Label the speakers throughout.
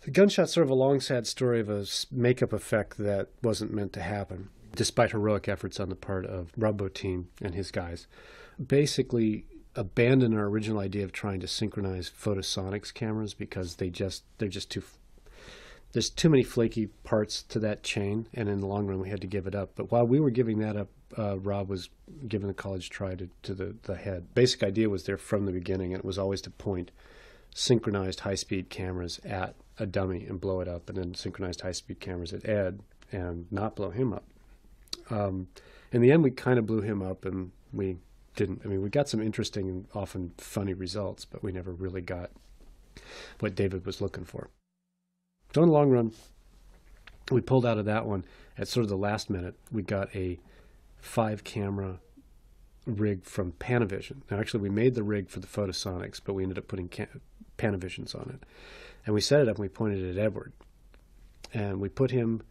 Speaker 1: The gunshot's sort of a long, sad story of a makeup effect that wasn't meant to happen, despite heroic efforts on the part of Rob Bottin and his guys. Basically abandoned our original idea of trying to synchronize photosonics cameras because they're just too... There's too many flaky parts to that chain, and in the long run we had to give it up. But while we were giving that up, Rob was giving the college try to the head. Basic idea was there from the beginning, and it was always to point synchronized high-speed cameras at a dummy and blow it up, and then synchronized high-speed cameras at Ed and not blow him up. In the end, we kind of blew him up, and we didn't. I mean, we got some interesting and often funny results, but we never really got what David was looking for. So in the long run, we pulled out of that one at sort of the last minute. We got a 5-camera rig from Panavision. Now, actually, we made the rig for the photosonics, but we ended up putting Panavisions on it. And we set it up and we pointed it at Edward. And we put him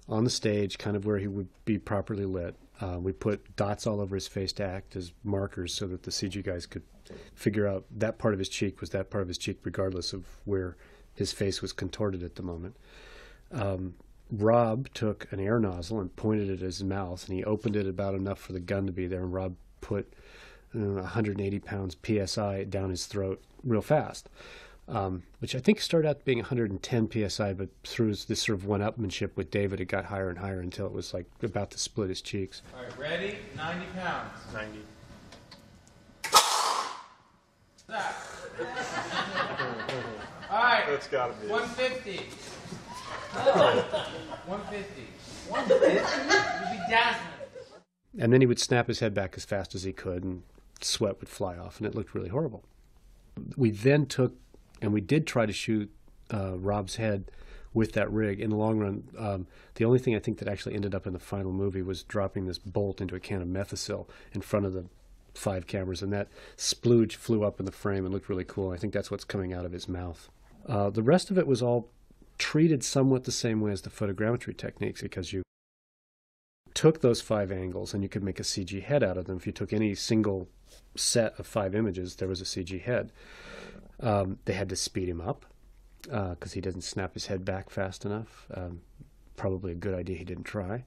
Speaker 1: on the stage, kind of where he would be properly lit. We put dots all over his face to act as markers so that the CG guys could figure out that part of his cheek was that part of his cheek, regardless of where his face was contorted at the moment. Rob took an air nozzle and pointed it at his mouth, and he opened it about enough for the gun to be there, and Rob put 180 pounds PSI down his throat real fast, which I think started out being 110 PSI, but through this sort of one-upmanship with David, it got higher and higher until it was like about to split his cheeks.
Speaker 2: All right, ready? 90 pounds. 90. Stop. All right.
Speaker 3: That's gotta be
Speaker 2: 150. Oh. 150. 150? You'd be dazzling.
Speaker 1: And then he would snap his head back as fast as he could, and sweat would fly off, and it looked really horrible. We then took, and we did try to shoot Rob's head with that rig. In the long run, the only thing I think that actually ended up in the final movie was dropping this bolt into a can of Methicil in front of the 5 cameras, and that splooge flew up in the frame and looked really cool. I think that's what's coming out of his mouth. The rest of it was all treated somewhat the same way as the photogrammetry techniques, because you took those 5 angles and you could make a CG head out of them. If you took any single set of 5 images, there was a CG head. They had to speed him up because he didn't snap his head back fast enough. Probably a good idea he didn't try.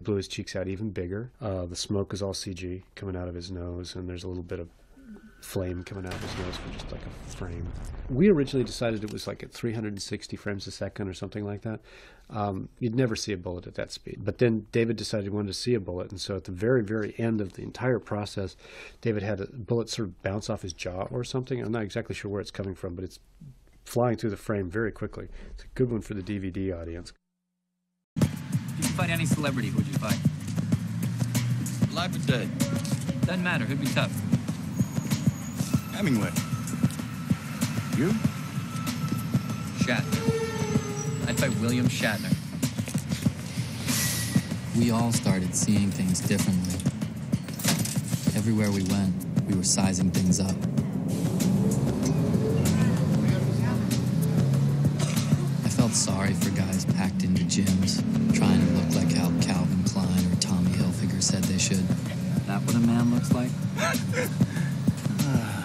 Speaker 1: Blew his cheeks out even bigger. The smoke is all CG coming out of his nose, and there's a little bit of flame coming out of his nose for just like a frame. We originally decided it was like at 360 frames a second or something like that. You'd never see a bullet at that speed. But then David decided he wanted to see a bullet, and so at the very, very end of the entire process, David had a bullet sort of bounce off his jaw or something. I'm not exactly sure where it's coming from, but it's flying through the frame very quickly. It's a good one for the DVD audience.
Speaker 4: If you fight any celebrity, who'd you fight?
Speaker 5: Alive or dead?
Speaker 4: Doesn't matter, who'd be tough?
Speaker 5: Hemingway. You?
Speaker 4: Shatner. I'd fight William Shatner.
Speaker 6: We all started seeing things differently. Everywhere we went, we were sizing things up. I felt sorry for guys packed into gyms, trying to look like how Calvin Klein or Tommy Hilfiger said they should.
Speaker 4: That what a man looks like?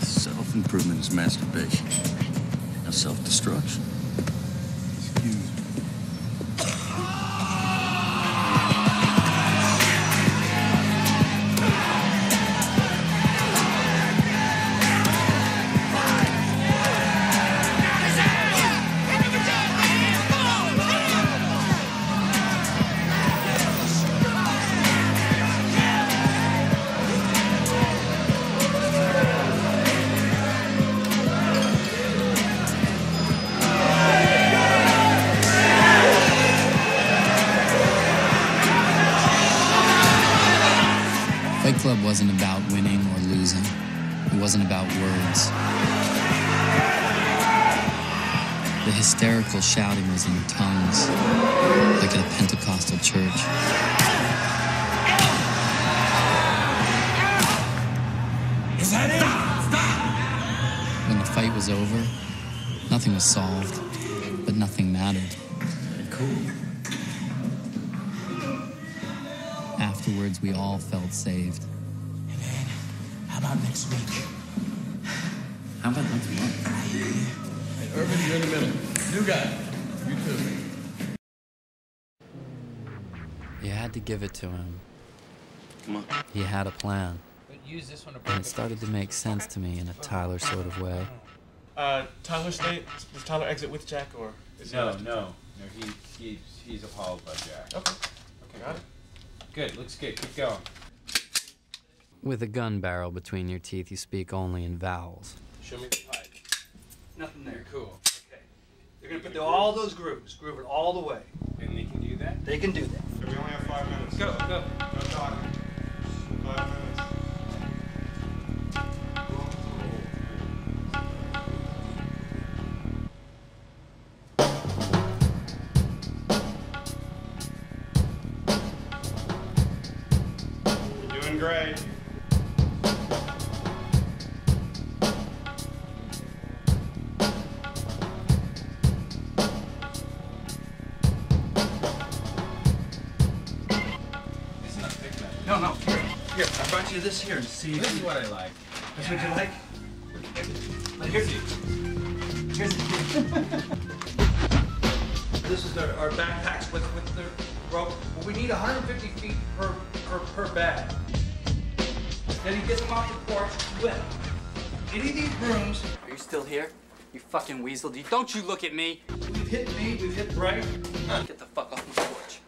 Speaker 5: Self-improvement is masturbation. Now self-destruction. Excuse me.
Speaker 6: Fight Club wasn't about winning or losing. It wasn't about words. The hysterical shouting was in tongues, like at a Pentecostal church.
Speaker 5: Is that it?
Speaker 6: When the fight was over, nothing was solved, but nothing mattered.
Speaker 5: Cool.
Speaker 6: Afterwards, we all felt saved.
Speaker 5: And then, how about next week?
Speaker 4: How about next month?
Speaker 5: Hey, Urban, you're in the middle. New guy.
Speaker 3: You too.
Speaker 6: You had to give it to him.
Speaker 5: Come on.
Speaker 6: He had a plan.
Speaker 2: But use this one to
Speaker 6: And it started to make sense to me in a Tyler sort of way.
Speaker 3: Tyler stay? Does Tyler exit with Jack or? Is he left?
Speaker 2: No. He's appalled by Jack.
Speaker 3: Okay. Got it.
Speaker 2: Good. Looks good. Keep going.
Speaker 6: With a gun barrel between your teeth, you speak only in vowels.
Speaker 3: Show me the pipe.
Speaker 7: Nothing there.
Speaker 2: Cool.
Speaker 7: Okay. They're gonna put all those grooves, groove it all the way.
Speaker 2: And they can do that?
Speaker 7: They can do that.
Speaker 8: So we only have 5 minutes.
Speaker 2: Go.
Speaker 8: No talking. 5 minutes. You're doing great.
Speaker 2: It's not thick enough.
Speaker 7: No. Here, I brought you this here to see.
Speaker 2: This is what I like.
Speaker 7: That's what you like? Here's This is our backpacks with the rope. Well, we need 150 feet per bag. Then he gets them off the porch with any of these brooms.
Speaker 4: Are you still here? You fucking weasel. Don't you look at me.
Speaker 7: We've hit me, we've hit Bright.
Speaker 4: Get the fuck off my porch.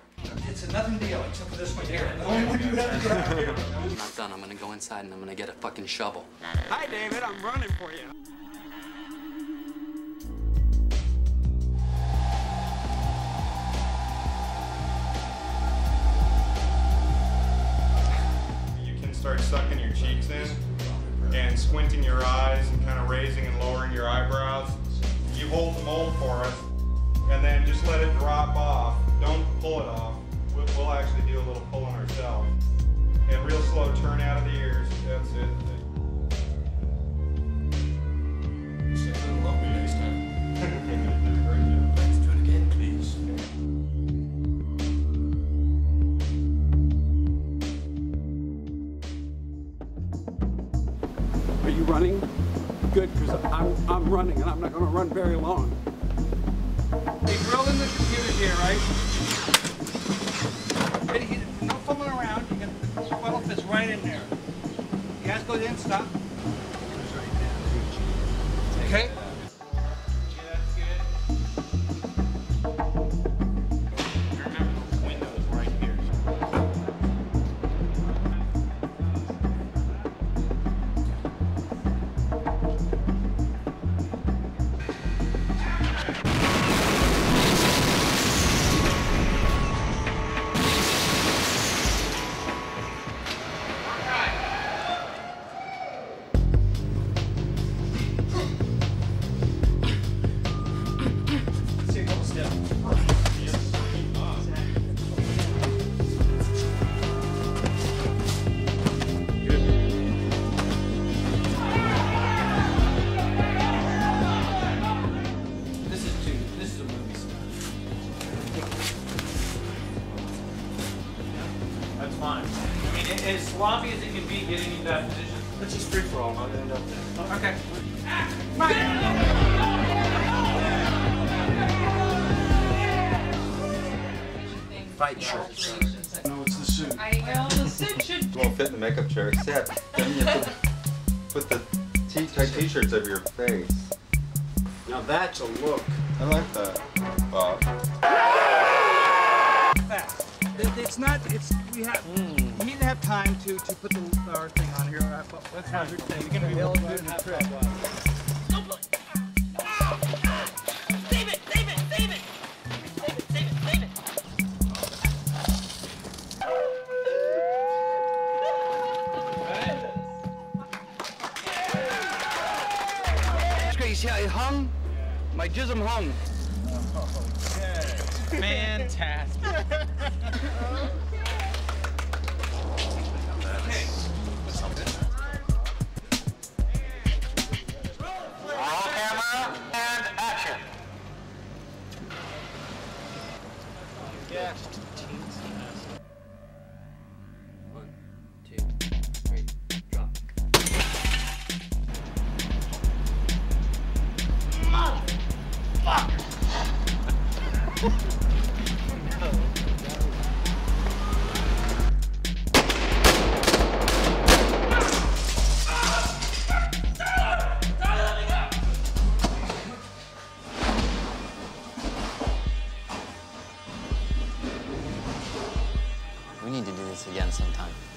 Speaker 7: It's a nothing deal except for this one here. The only one you have to get out here.
Speaker 6: I'm not done. I'm gonna go inside and I'm gonna get a fucking shovel.
Speaker 9: Hi, David. I'm running for you.
Speaker 8: You can start sucking your cheeks in and squinting your eyes and kind of raising and lowering your eyebrows. You hold the mold for us and then just let it drop off. Don't pull it off. We'll actually do a little pulling ourselves. And real slow turn out of the ears. That's it.
Speaker 3: Say a little lovely next time.
Speaker 8: You did a great job.
Speaker 5: Let's do it again, please.
Speaker 9: Are you running? Good, because I'm running, and I'm not going to run very long.
Speaker 7: They drill in the computer here, right? No fooling around. You got the funnel fits right in there. You guys go in, stop. Okay?
Speaker 8: Remember those windows right here.
Speaker 2: This is a movie stuff. That's fine. I mean, as sloppy as it can be getting in that position.
Speaker 7: Let's just free for all. I'll end up there.
Speaker 2: Okay.
Speaker 7: Fight shirts. No, it's the suit.
Speaker 10: I know the suit should.
Speaker 11: You won't fit in the makeup chair, except then you have to put the tight t-shirts over your face.
Speaker 9: Now that's a look.
Speaker 11: I like that, Bob.
Speaker 7: Fast. It's not. It's we have. We need to have time to put our thing on here. Let's have your thing. You're gonna be able to do the trick.
Speaker 10: Save it! Save it! Save it! Save it! Save it! Save it!
Speaker 7: It's great. You see how it hung? My jism hung.
Speaker 2: Fantastic.
Speaker 5: Camera and action.
Speaker 6: One, two, three, drop. We need to do this again sometime.